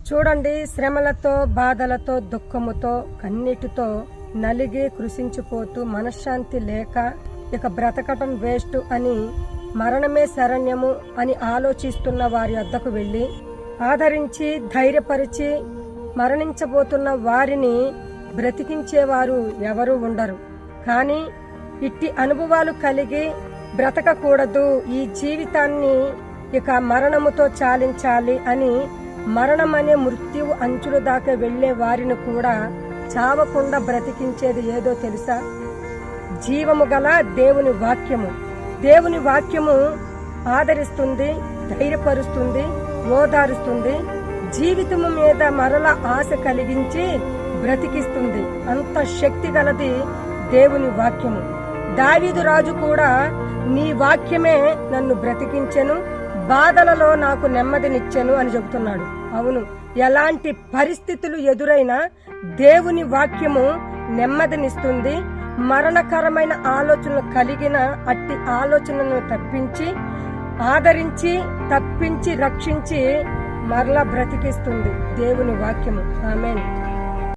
చూడండి, శ్రమలతో, బాధలతో, దుఃఖముతో, కన్నీటితో నలిగి కృషించిపోతూ మనశ్శాంతి లేక ఇక బ్రతకటం వేస్ట్ అని, మరణమే శరణ్యము అని ఆలోచిస్తున్న వారి వద్దకు వెళ్ళి ఆదరించి ధైర్యపరిచి మరణించబోతున్న వారిని బ్రతికించేవారు ఎవరూ ఉండరు. కానీ ఇట్టి అనుభవాలు కలిగి బ్రతకకూడదు, ఈ జీవితాన్ని ఇక మరణముతో చాలించాలి అని మరణమనే మృత్యువు అంచుల దాకా వెళ్లే వారిని కూడా చావకుండా బ్రతికించేది ఏదో తెలుసా? జీవము గల దేవుని వాక్యము. దేవుని వాక్యము ఆదరిస్తుంది, ధైర్యపరుస్తుంది, ఓదారుస్తుంది, జీవితము మీద మరల ఆశ కలిగించి బ్రతికిస్తుంది. అంత శక్తి గలది దేవుని వాక్యము. దావీదు రాజు కూడా నీ వాక్యమే నన్ను బ్రతికించెను, బాధలలో నాకు నెమ్మదినిచ్చెను అని చెబుతున్నాడు. అవును, ఎలాంటి పరిస్థితులు ఎదురైనా దేవుని వాక్యము నెమ్మదినిస్తుంది. మరణకరమైన ఆలోచనలు కలిగిన అట్టి ఆలోచనలను తప్పించి, ఆదరించి, తప్పించి, రక్షించి మరలా బ్రతికిస్తుంది దేవుని వాక్యము. ఆమేన్.